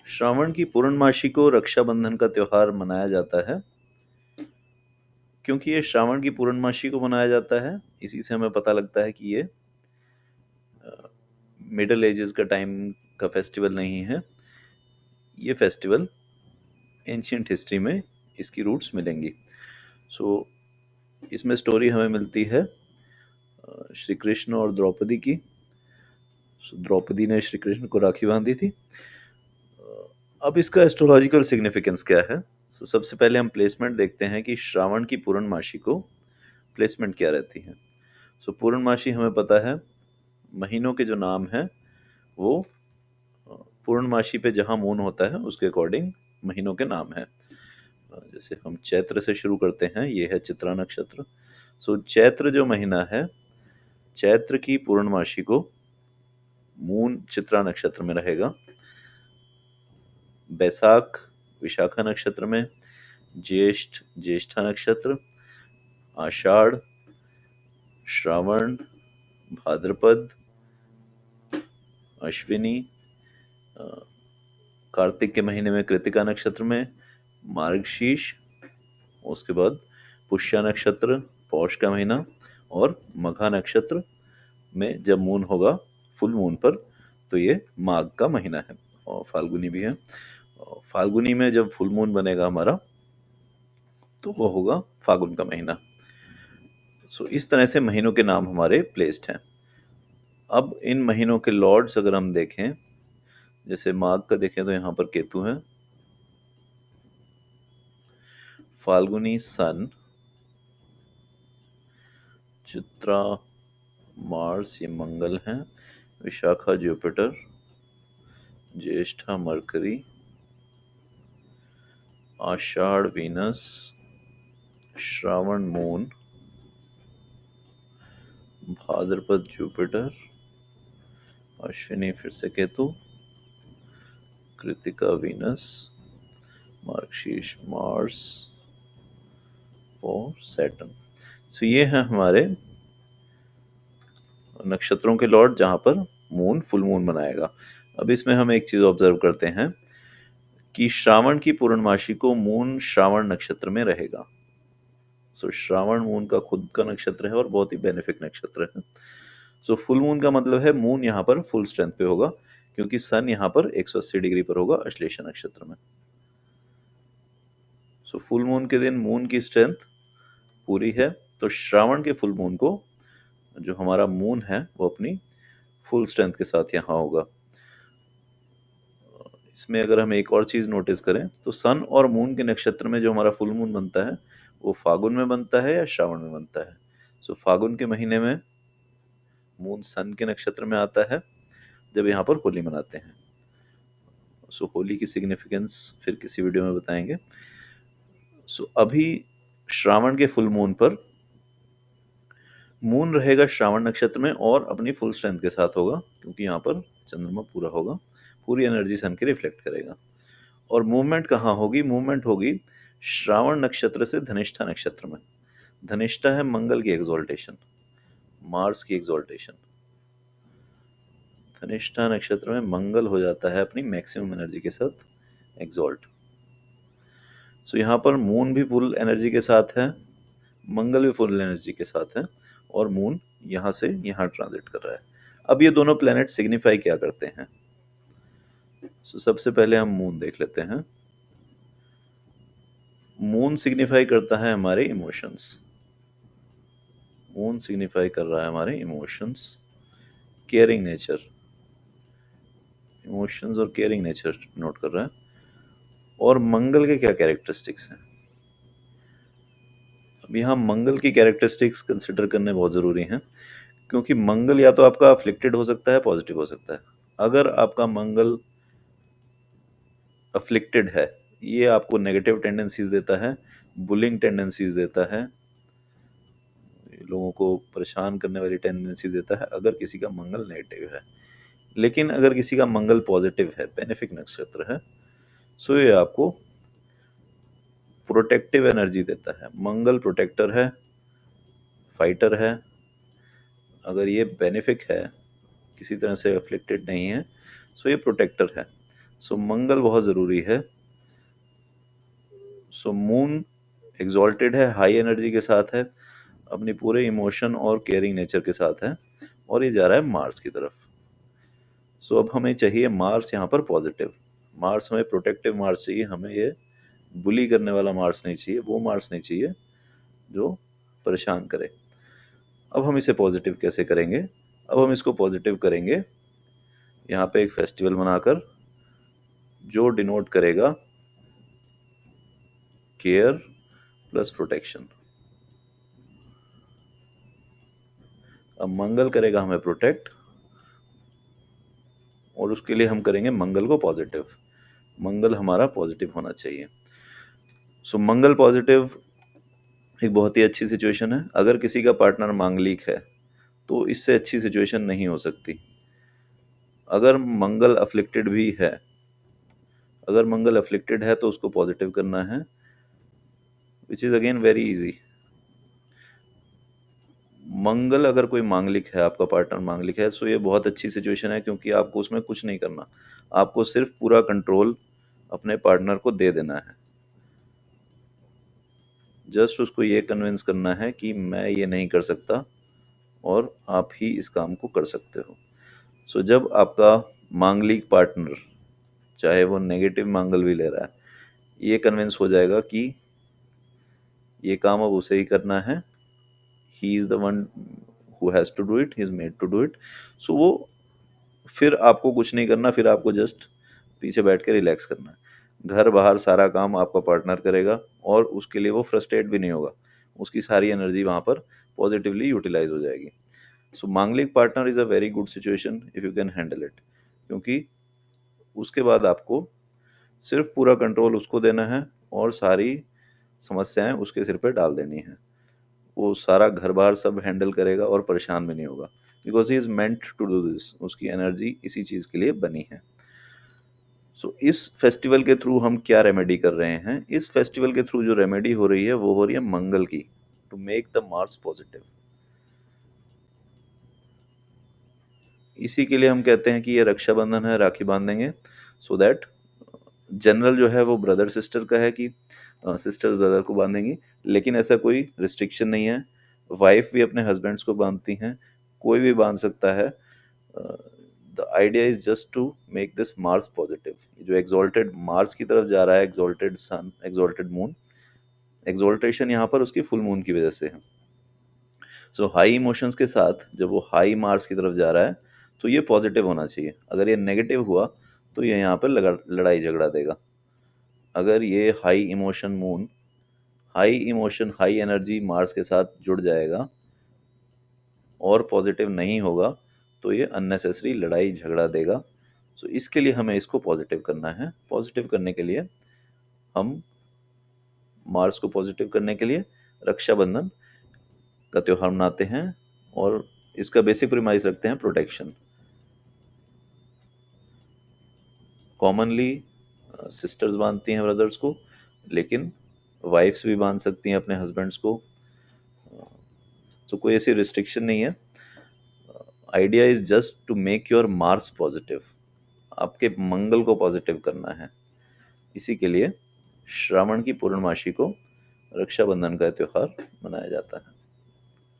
श्रावण की पूर्णमासी को रक्षाबंधन का त्योहार मनाया जाता है। क्योंकि ये श्रावण की पूर्णमासी को मनाया जाता है, इसी से हमें पता लगता है कि ये मिडल एजेस का टाइम का फेस्टिवल नहीं है। ये फेस्टिवल एंशियंट हिस्ट्री में इसकी रूट्स मिलेंगी। सो इसमें स्टोरी हमें मिलती है श्री कृष्ण और द्रौपदी की। द्रौपदी ने श्री कृष्ण को राखी बांधी थी। अब इसका एस्ट्रोलॉजिकल सिग्निफिकेंस क्या है? सबसे पहले हम प्लेसमेंट देखते हैं कि श्रावण की पूर्णमासी को प्लेसमेंट क्या रहती है। पूर्णमासी हमें पता है महीनों के जो नाम हैं वो पूर्णमासी पे जहाँ मून होता है उसके अकॉर्डिंग महीनों के नाम हैं। जैसे हम चैत्र से शुरू करते हैं, ये है चित्रा नक्षत्र। चैत्र जो महीना है, चैत्र की पूर्णमासी को मून चित्रा नक्षत्र में रहेगा। बैसाख विशाखा नक्षत्र में, ज्येष्ठ ज्येष्ठा नक्षत्र, आषाढ़, श्रावण, भाद्रपद, अश्विनी, कार्तिक के महीने में कृतिका नक्षत्र में, मार्गशीर्ष, उसके बाद पुष्य नक्षत्र पौष का महीना, और मघा नक्षत्र में जब मून होगा फुल मून पर तो ये माघ का महीना है। और फाल्गुनी भी है। फाल्गुनी में जब फुल मून बनेगा हमारा तो वो होगा फागुन का महीना। इस तरह से महीनों के नाम हमारे प्लेस्ड हैं। अब इन महीनों के लॉर्ड्स अगर हम देखें, जैसे माघ का देखें तो यहाँ पर केतु है, फाल्गुनी सन, चित्रा मार्स, ये मंगल है, विशाखा जुपिटर, ज्येष्ठा मरकरी, आषाढ़ वीनस, श्रावण मून, भाद्रपद जुपिटर, अश्विनी फिर से केतु, कृतिका वीनस, मार्गशीर्ष मार्स और सैटर्न। ये है हमारे नक्षत्रों के लॉर्ड जहां पर मून फुल मून बनाएगा। अब इसमें हम एक चीज ऑब्जर्व करते हैं कि श्रावण की पूर्णमासी को मून श्रावण नक्षत्र में रहेगा। श्रावण मून का खुद का नक्षत्र है और बहुत ही बेनिफिक नक्षत्र है। फुल मून का मतलब है मून यहाँ पर फुल स्ट्रेंथ पे होगा, क्योंकि सन यहाँ पर 180 डिग्री पर होगा अश्लेषा नक्षत्र में। फुल मून के दिन मून की स्ट्रेंथ पूरी है, तो श्रावण के फुल मून को जो हमारा मून है वो अपनी फुल स्ट्रेंथ के साथ यहाँ होगा। इसमें अगर हम एक और चीज नोटिस करें तो सन और मून के नक्षत्र में जो हमारा फुल मून बनता है वो फागुन में बनता है या श्रावण में बनता है। फागुन के महीने में मून सन के नक्षत्र में आता है जब यहाँ पर होली मनाते हैं। होली की सिग्निफिकेंस फिर किसी वीडियो में बताएंगे। अभी श्रावण के फुल मून पर मून रहेगा श्रावण नक्षत्र में और अपनी फुल स्ट्रेंथ के साथ होगा, क्योंकि यहाँ पर चंद्रमा पूरा होगा, पूरी एनर्जी सन की रिफ्लेक्ट करेगा। और मूवमेंट कहाँ होगी? मूवमेंट होगी श्रावण नक्षत्र से धनिष्ठा नक्षत्र में। धनिष्ठा है मंगल की एक्सॉल्टेशन, मार्स की एक्सॉल्टेशन। धनिष्ठा नक्षत्र में मंगल हो जाता है अपनी मैक्सिमम एनर्जी के साथ एक्सॉल्ट। यहाँ पर मून भी फुल एनर्जी के साथ है, मंगल भी फुल एनर्जी के साथ है, और मून यहाँ से यहाँ ट्रांजिट कर रहा है। अब ये दोनों प्लैनेट सिग्निफाई क्या करते हैं? सबसे पहले हम मून देख लेते हैं। मून सिग्निफाई करता है हमारे इमोशंस। मून सिग्निफाई कर रहा है हमारे इमोशंस, केयरिंग नेचर, इमोशंस और केयरिंग नेचर नोट कर रहा है। और मंगल के क्या कैरेक्टरिस्टिक्स हैं? अब यहाँ मंगल की कैरेक्टरिस्टिक्स कंसिडर करने बहुत ज़रूरी हैं, क्योंकि मंगल या तो आपका अफ्लिक्टेड हो सकता है, पॉजिटिव हो सकता है। अगर आपका मंगल अफ्लिक्टेड है, ये आपको नेगेटिव टेंडेंसीज देता है, बुलिंग टेंडेंसीज देता है, लोगों को परेशान करने वाली टेंडेंसी देता है अगर किसी का मंगल नेगेटिव है। लेकिन अगर किसी का मंगल पॉजिटिव है, बेनिफिक नक्षत्र है, ये आपको प्रोटेक्टिव एनर्जी देता है। मंगल प्रोटेक्टर है, फाइटर है। अगर ये बेनिफिक है, किसी तरह से अफ्लिक्टेड नहीं है, ये प्रोटेक्टर है। सो मंगल बहुत ज़रूरी है। सो मून एग्जॉल्टेड है, हाई एनर्जी के साथ है, अपनी पूरे इमोशन और केयरिंग नेचर के साथ है, और ये जा रहा है मार्स की तरफ। सो अब हमें चाहिए मार्स यहाँ पर पॉजिटिव। मार्स हमें प्रोटेक्टिव मार्स चाहिए, हमें ये बुली करने वाला मार्स नहीं चाहिए, वो मार्स नहीं चाहिए जो परेशान करे। अब हम इसे पॉजिटिव कैसे करेंगे? अब हम इसको पॉजिटिव करेंगे यहाँ पे एक फेस्टिवल मनाकर, जो डिनोट करेगा केयर प्लस प्रोटेक्शन। अब मंगल करेगा हमें प्रोटेक्ट, और उसके लिए हम करेंगे मंगल को पॉजिटिव। मंगल हमारा पॉजिटिव होना चाहिए। सो मंगल पॉजिटिव एक बहुत ही अच्छी सिचुएशन है। अगर किसी का पार्टनर मांगलिक है तो इससे अच्छी सिचुएशन नहीं हो सकती। अगर मंगल अफ्लिक्टेड भी है, अगर मंगल अफ्लिक्टेड है तो उसको पॉजिटिव करना है, which is again very easy. मंगल अगर कोई मांगलिक है, आपका पार्टनर मांगलिक है, सो ये बहुत अच्छी सिचुएशन है, क्योंकि आपको उसमें कुछ नहीं करना। आपको सिर्फ पूरा कंट्रोल अपने पार्टनर को दे देना है। जस्ट उसको ये कन्विंस करना है कि मैं ये नहीं कर सकता और आप ही इस काम को कर सकते हो। सो जब आपका मांगलिक पार्टनर, चाहे वो नेगेटिव मांगल भी ले रहा है, ये कन्विंस हो जाएगा कि ये काम अब उसे ही करना है, he is the one who has to do it, he is made to do it, so वो फिर आपको कुछ नहीं करना, फिर आपको जस्ट पीछे बैठ के रिलैक्स करना है। घर बाहर सारा काम आपका पार्टनर करेगा, और उसके लिए वो फ्रस्ट्रेट भी नहीं होगा, उसकी सारी एनर्जी वहाँ पर पॉजिटिवली यूटिलाइज हो जाएगी। सो मांगलिक partner is a very good situation if you can handle it, क्योंकि उसके बाद आपको सिर्फ पूरा कंट्रोल उसको देना है, और सारी समस्याएं उसके सिर पे डाल देनी है। वो सारा घर बार सब हैंडल करेगा और परेशान भी नहीं होगा, because he is meant to do this. उसकी एनर्जी इसी चीज़ के लिए बनी है। सो इस फेस्टिवल के थ्रू हम क्या रेमेडी कर रहे हैं? इस फेस्टिवल के थ्रू जो रेमेडी हो रही है वो हो रही है मंगल की, to make the Mars positive. इसी के लिए हम कहते हैं कि ये रक्षाबंधन है, राखी बांधेंगे, सो दैट जनरल जो है वो ब्रदर सिस्टर का है कि सिस्टर ब्रदर को बांधेंगी, लेकिन ऐसा कोई रिस्ट्रिक्शन नहीं है। वाइफ भी अपने हस्बैंड्स को बांधती हैं, कोई भी बांध सकता है। The idea is just to make this Mars positive. जो एग्जॉल्टेड मार्स की तरफ जा रहा है, exalted sun, exalted moon, exaltation यहाँ पर उसकी फुल मून की वजह से है। सो हाई इमोशंस के साथ जब वो हाई मार्स की तरफ जा रहा है, तो ये पॉजिटिव होना चाहिए। अगर ये नेगेटिव हुआ तो ये यहाँ पर लड़ाई झगड़ा देगा। अगर ये high emotion moon, high emotion high energy Mars के साथ जुड़ जाएगा और पॉजिटिव नहीं होगा, तो ये अननेसेसरी लड़ाई झगड़ा देगा। सो इसके लिए हमें इसको पॉजिटिव करना है। पॉजिटिव करने के लिए हम मार्स को पॉजिटिव करने के लिए रक्षाबंधन का त्यौहार मनाते हैं, और इसका बेसिक प्रीमाइस रखते हैं प्रोटेक्शन। कॉमनली सिस्टर्स बांधती हैं ब्रदर्स को, लेकिन वाइफ्स भी बांध सकती हैं अपने हस्बैंड्स को। तो कोई ऐसी रिस्ट्रिक्शन नहीं है। Idea is just to make your Mars positive. आपके मंगल को पॉजिटिव करना है। इसी के लिए श्रावण की पूर्णमासी को रक्षाबंधन का त्यौहार मनाया जाता है।